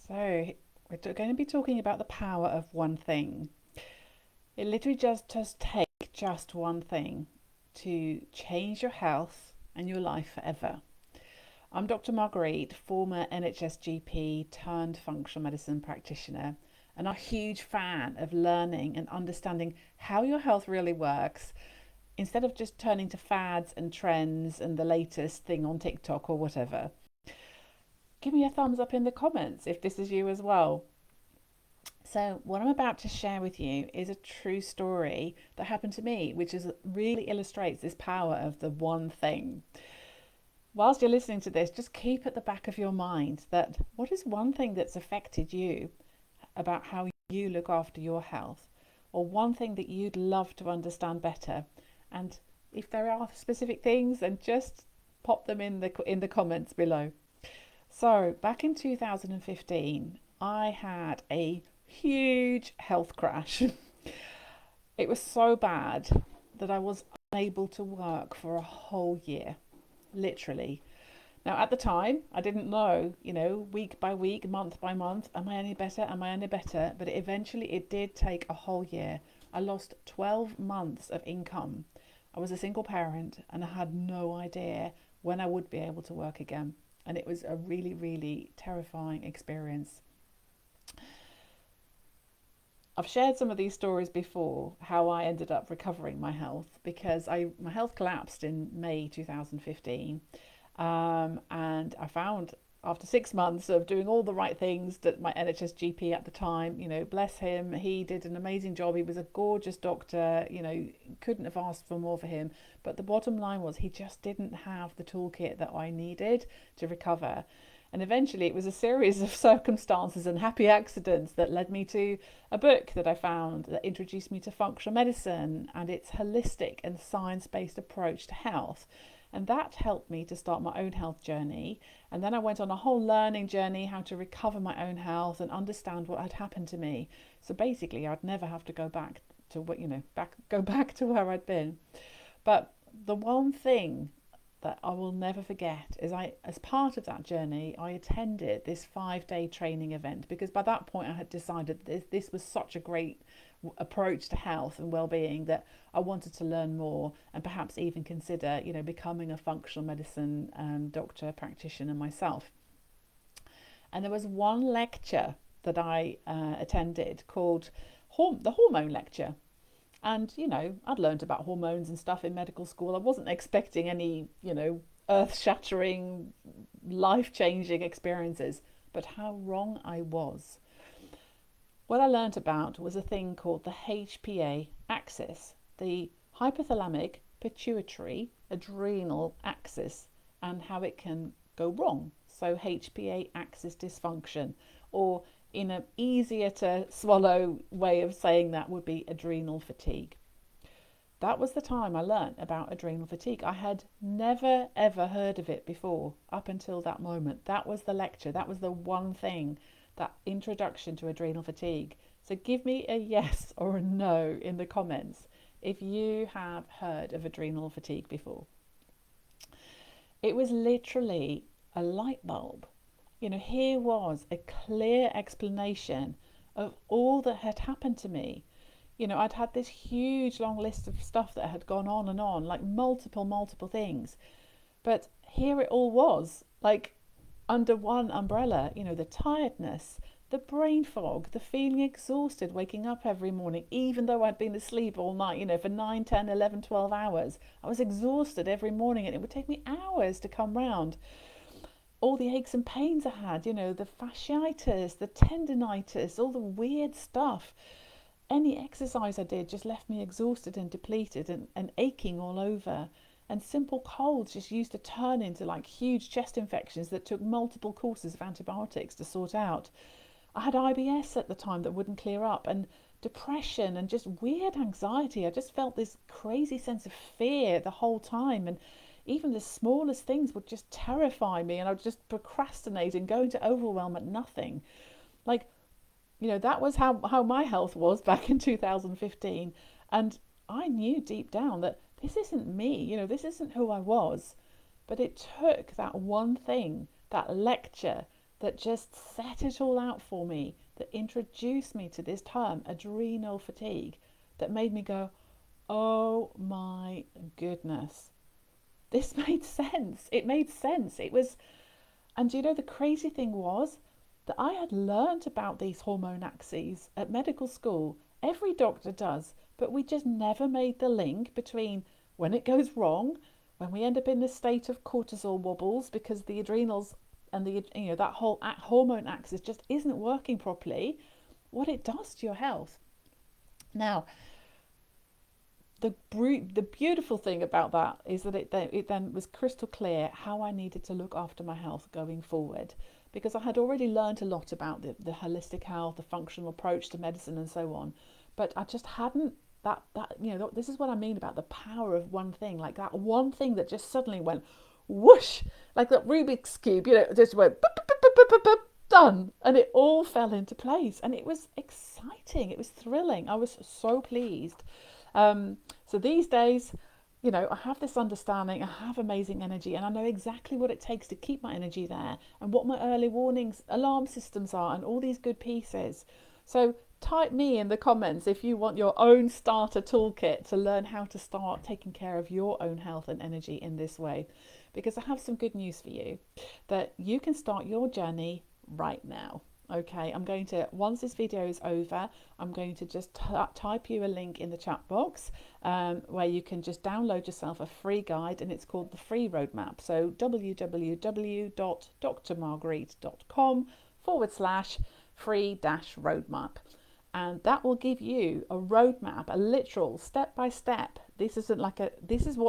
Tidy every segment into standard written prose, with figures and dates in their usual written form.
So, we're going to be talking about the power of one thing. It literally just does take just one thing to change your health and your life forever. I'm Dr Margrite, former NHS GP turned functional medicine practitioner, and a huge fan of learning and understanding how your health really works instead of just turning to fads and trends and the latest thing on TikTok or whatever. Give me a thumbs up in the comments if this is you as well. So, what I'm about to share with you is a true story that happened to me, which really illustrates this power of the one thing. Whilst you're listening to this, just keep at the back of your mind that what is one thing that's affected you about how you look after your health, or one thing that you'd love to understand better. And if there are specific things, then just pop them in the comments below. So, back in 2015, I had a huge health crash. It was so bad that I was unable to work for a whole year, literally. Now, at the time, I didn't know, week by week, month by month, am I any better? Am I any better? But eventually, it did take a whole year. I lost 12 months of income. I was a single parent and I had no idea when I would be able to work again. And it was a really, really terrifying experience. I've shared some of these stories before, how I ended up recovering my health, because my health collapsed in May 2015. And I found after 6 months of doing all the right things that my NHS GP at the time, bless him, he did an amazing job. He was a gorgeous doctor, couldn't have asked for more for him. But the bottom line was he just didn't have the toolkit that I needed to recover. And eventually it was a series of circumstances and happy accidents that led me to a book that I found that introduced me to functional medicine and its holistic and science-based approach to health. And that helped me to start my own health journey. And then I went on a whole learning journey how to recover my own health and understand what had happened to me. So basically I'd never have to go back to go back to where I'd been. But the one thing that I will never forget is as part of that journey, I attended this 5-day training event because by that point I had decided this was such a great approach to health and well-being that I wanted to learn more and perhaps even consider, becoming a functional medicine doctor practitioner myself. And there was one lecture that I attended called the hormone lecture. And, I'd learned about hormones and stuff in medical school. I wasn't expecting any, earth shattering, life changing experiences, but how wrong I was. What I learned about was a thing called the HPA axis, the hypothalamic pituitary adrenal axis, and how it can go wrong. So, HPA axis dysfunction, or in an easier to swallow way of saying that would be adrenal fatigue. That was the time I learned about adrenal fatigue. I had never ever heard of it before up until that moment. That was the lecture. That was the one thing, that introduction to adrenal fatigue. So give me a yes or a no in the comments if you have heard of adrenal fatigue before. It was literally a light bulb. Here was a clear explanation of all that had happened to me. I'd had this huge long list of stuff that had gone on and on, like multiple things. But here it all was, like under one umbrella, the tiredness, the brain fog, the feeling exhausted, waking up every morning, even though I'd been asleep all night, for 9, 10, 11, 12 hours. I was exhausted every morning and it would take me hours to come round. All the aches and pains I had, the fasciitis, the tendinitis, all the weird stuff. Any exercise I did just left me exhausted and depleted and aching all over. And simple colds just used to turn into like huge chest infections that took multiple courses of antibiotics to sort out. I had IBS at the time that wouldn't clear up, and depression and just weird anxiety. I just felt this crazy sense of fear the whole time, and even the smallest things would just terrify me, and I would just procrastinate and go into overwhelm at nothing. Like, that was how my health was back in 2015. And I knew deep down that this isn't me, this isn't who I was. But it took that one thing, that lecture, that just set it all out for me, that introduced me to this term, adrenal fatigue, that made me go, oh my goodness, this made sense. It made sense. It was, and you know, the crazy thing was that I had learned about these hormone axes at medical school. Every doctor does, but we just never made the link between when it goes wrong, when we end up in a state of cortisol wobbles because the adrenals and the, you know, that whole hormone axis just isn't working properly, what it does to your health. Now, the beautiful thing about that is that it then was crystal clear how I needed to look after my health going forward, because I had already learned a lot about the holistic health, the functional approach to medicine and so on, but I just hadn't that you know, this is what I mean about the power of one thing, like that one thing that just suddenly went whoosh, like that Rubik's cube, you know, just went boop, boop, boop, boop, boop, boop, done, and it all fell into place, and it was exciting, it was thrilling, I was so pleased. So these days, you know, I have this understanding, I have amazing energy, and I know exactly what it takes to keep my energy there, and what my early warnings, alarm systems are, and all these good pieces. So type me in the comments if you want your own starter toolkit to learn how to start taking care of your own health and energy in this way, because I have some good news for you, that you can start your journey right now. Okay, I'm going to, once this video is over, I'm going to just type you a link in the chat box where you can just download yourself a free guide, and it's called the Free Roadmap. So www.drmargrite.com/free-roadmap. And that will give you a roadmap, a literal step-by-step. This isn't like a, these are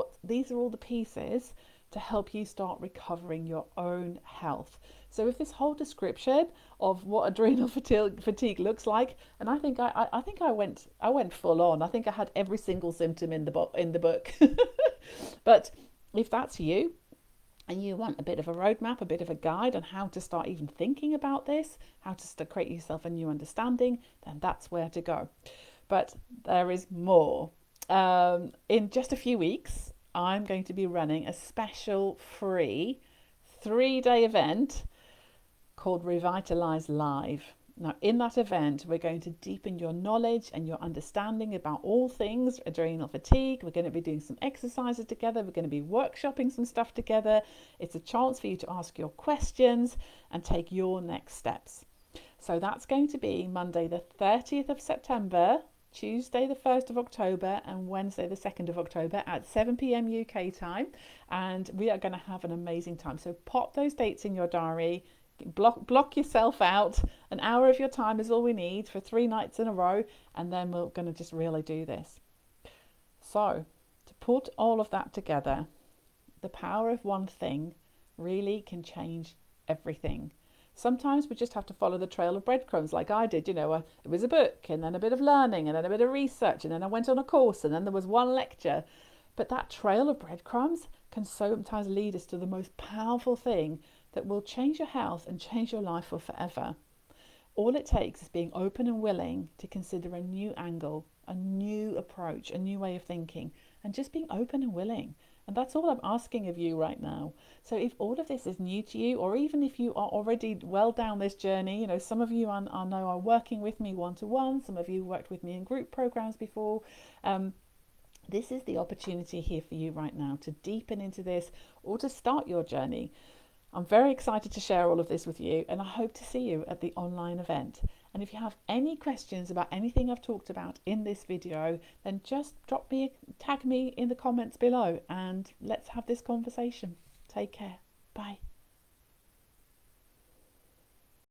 all the pieces to help you start recovering your own health. So with this whole description of what adrenal fatigue looks like, and I think I went full on. I think I had every single symptom in the book. But if that's you, and you want a bit of a roadmap, a bit of a guide on how to start even thinking about this, how to create yourself a new understanding, then that's where to go. But there is more. In just a few weeks, I'm going to be running a special free 3-day event called Revitalize Live. Now, in that event, we're going to deepen your knowledge and your understanding about all things adrenal fatigue. We're going to be doing some exercises together. We're going to be workshopping some stuff together. It's a chance for you to ask your questions and take your next steps. So that's going to be Monday the 30th of September, Tuesday the 1st of October, and Wednesday the 2nd of October at 7 p.m. UK time. And we are going to have an amazing time. So pop those dates in your diary. Block yourself out. An hour of your time is all we need for 3 nights in a row, and then we're going to just really do this. So to put all of that together, the power of one thing really can change everything. Sometimes we just have to follow the trail of breadcrumbs, like I did. You know, it was a book, and then a bit of learning, and then a bit of research, and then I went on a course, and then there was one lecture. But that trail of breadcrumbs can sometimes lead us to the most powerful thing that will change your health and change your life for forever. All it takes is being open and willing to consider a new angle, a new approach, a new way of thinking, and just being open and willing. And that's all I'm asking of you right now. So if all of this is new to you, or even if you are already well down this journey, you know, some of you I know are working with me one-to-one, some of you worked with me in group programs before. This is the opportunity here for you right now to deepen into this or to start your journey. I'm very excited to share all of this with you, and I hope to see you at the online event. And if you have any questions about anything I've talked about in this video, then just tag me in the comments below, and let's have this conversation. Take care. Bye.